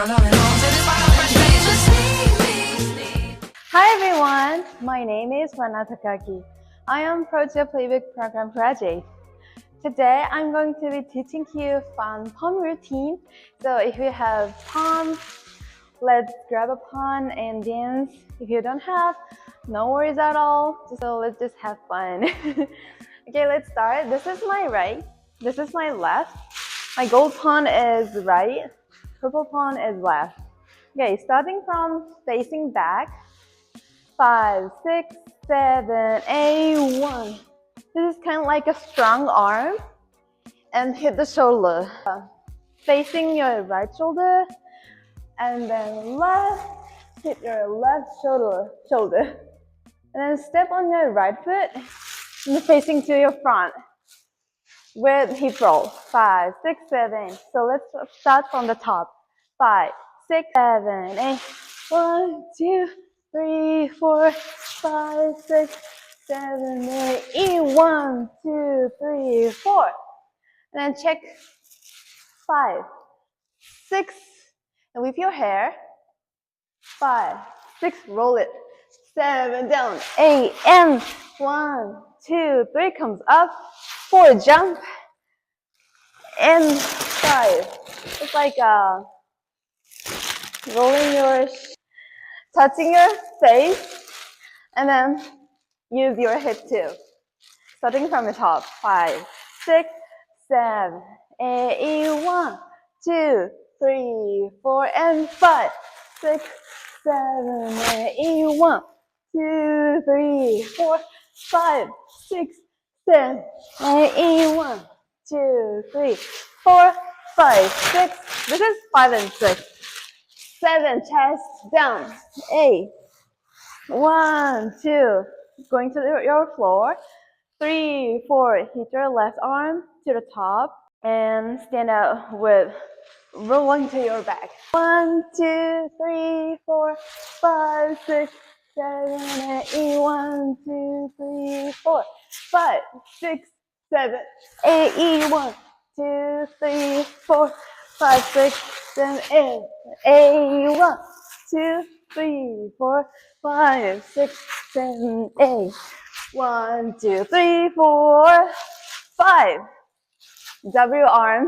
Hi everyone, my name is Renata Kaki. I am Project Playbook Program graduate. Today I'm going to be teaching you fun palm routine. So if you have palms, let's grab a palm and dance. If you don't have, no worries at all. So let's just have fun. Okay, let's start. This is my right. This is my left. My gold pawn is right. Purple pawn is left. Okay, starting from facing back. 5, 6, 7, 8, 1. This is kind of like a strong arm. And hit the shoulder. Facing your right shoulder. And then left. Hit your left shoulder. And then step on your right foot. And facing to your front. With hip roll. 5, 6, 7. So let's start from the top. 5, 6, 7, 8. 1, 2, 3, 4, 5, 6, 7, 8. 1, 2, 3, 4. And then check 5, 6. And with your hair. 5, 6. Roll it. 7 down. 8 and 1, 2, 3 comes up. 4 jump. And 5. It's like rolling your, touching your face, and then use your hip too. Starting from the top. 5, 6, 7, 8, 1, 2, 3, 4, and 5, 6, 7, 8, 1, 2, 3, 4, 5, 6, 7, 8, 1, 2, 3, 4, 5, 6. This is 5 and 6. 7, chest down. 8, 1, 2. Going to your floor. 3, 4. Hit your left arm to the top and stand up with rolling to your back. 1, 2, 3, 4, 5, 6, 7, 8. 1, 2, 3, 4, 5, 6, 7, 8. 1, 2, 3, 4, 5, 6, 7, 8. 1, 2, 3, 4, 5, 6, 7, 8. 1, 2, 3, 4, 5. W arm.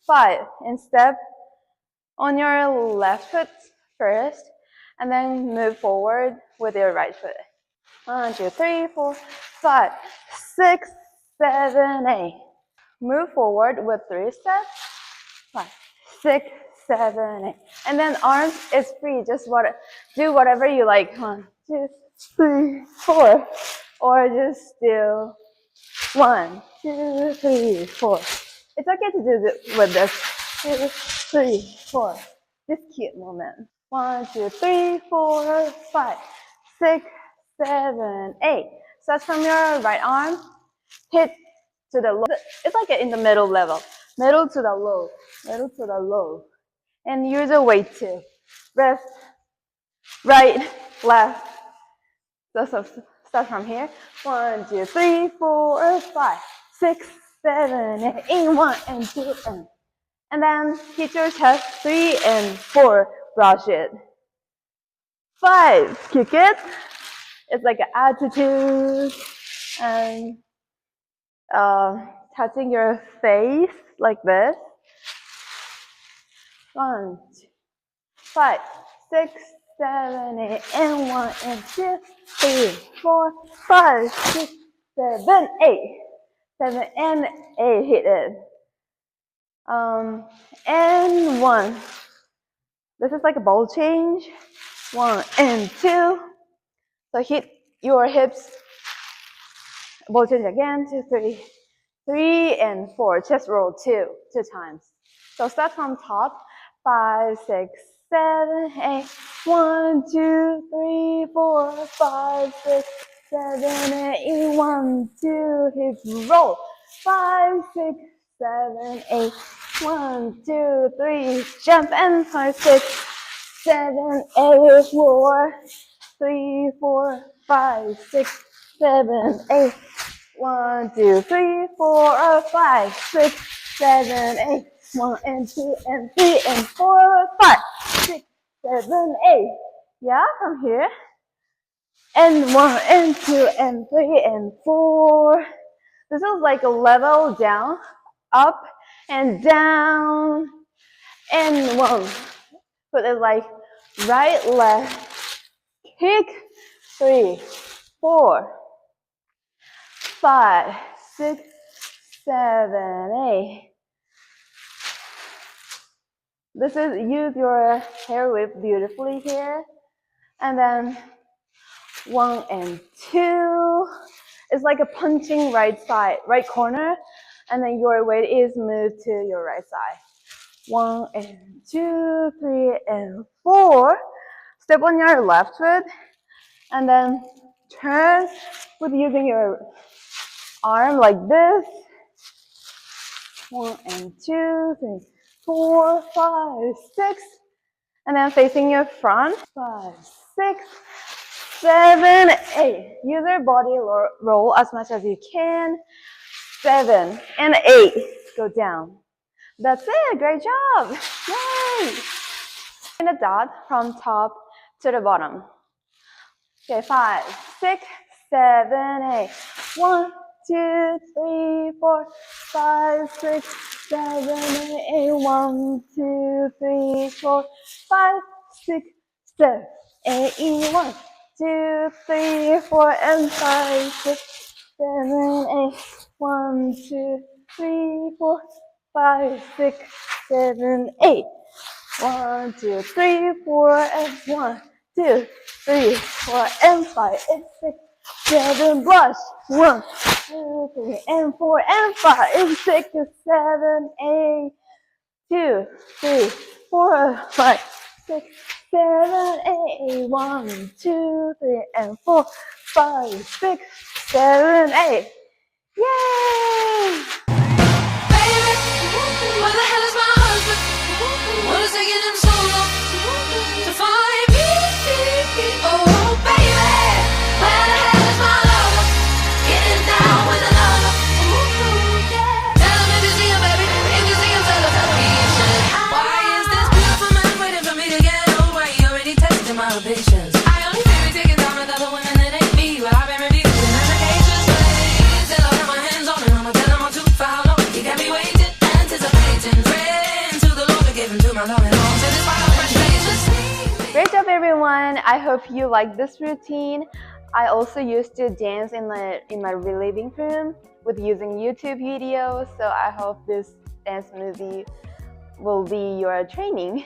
5. And step on your left foot first, and then move forward with your right foot. 1, 2, 3, 4, 5, 6, 7, 8. Move forward with 3 steps. 5, 6, 7, 8. And then arms is free. Just do whatever you like. 1, 2, 3, 4. Or just do 1, 2, 3, 4. It's okay to do this with this. 2, 3, 4. This cute movement. 1, 2, 3, 4, 5, 6, 7, 8. Start from your right arm. Hit to the low. It's like in the middle level. Middle to the low. Middle to the low. And use a weight too. Left, right, left. So start from here. 1, 2, 3, 4, 5, 6, 7, 8. 1 and 2 and then hit your chest. 3 and 4. Brush it. 5. Kick it. It's like an attitude and touching your face like this. 1, 2, 5, 6, 7, 8, and 1 and 2, 3, 4, 5, 6, 7, 8. 7 and 8. Hit it. And 1. This is like a ball change. 1 and 2. So hit your hips. Ball change again. 2, 3. 3 and 4. Chest roll 2 times. So start from top. 5, 6, 7, 8. 1, 2, 3, 4, 5, 6, 7, 8. 1, 2. Hips roll. 5, 6, 7, 8. 1, 2, 3. Jump and 5, 6, 7, 8. 4, 3, 4, 5, 6, 7, 8. 1, 2, 3, 4, 5, 6, 7, 8. 1 and 2 and 3 and 4, 5, 6, 7, 8. Yeah, from here. And 1 and 2 and 3 and 4. This is like a level down, up and down, and 1. Put it like right, left, kick, 3, 4, 5, 6, 7, 8. This is use your hair whip beautifully here. And then 1 and 2. It's like a punching right side, right corner. And then your weight is moved to your right side. 1 and 2, 3 and 4. Step on your left foot. And then turn with using your arm like this. 1 and 2, 3, 4, 5, 6. And then facing your front. 5, 6, 7, 8. Use your body roll as much as you can. 7 and 8. Go down. That's it. Great job. Yay! In a dot from top to the bottom. Okay, 5, 6, 7, 8. 1, 2, 3, 4, 5, 6, 7, 8. 1, 2, 3, 4, 5, 6, 7, 8. 1, 2, 3, 4, and 5, 6, 7, 8. 1, 2, 3, 4, 5, 6, 7, 8. 1, 2, 3, 4, and 1, 2, 3, 4, and 5, and 6, 7, brush. 1, 2, 3, and 4, and 5, and 6, 7, 8. 2, 3, 4, 5, 6, 7, 8. 1, 2, 3, and 4, 5, 6, 7, 8. Yay! Baby, where the hell is my husband? What is taking him so long to find me? Oh, baby, where the hell is my lover? Getting down with another. Tell him if you see him, baby. If you see him, tell me you should. Why is this beautiful man waiting for me to get over? He already tested my patience. I only see me taking down with other women that ain't me. But I've been refusing medications. Till I got my hands on him, I'ma tell him I'm too foul. He got me waiting, anticipating, praying to the Lord to give him to my love and all. Satisfy our fresh faces. Great job, everyone. I hope you like this routine. I also used to dance in my living room with using YouTube videos, so I hope this dance movie will be your training.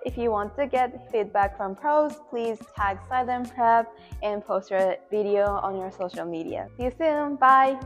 If you want to get feedback from pros, please tag Sideline Prep and post your video on your social media. See you soon. Bye.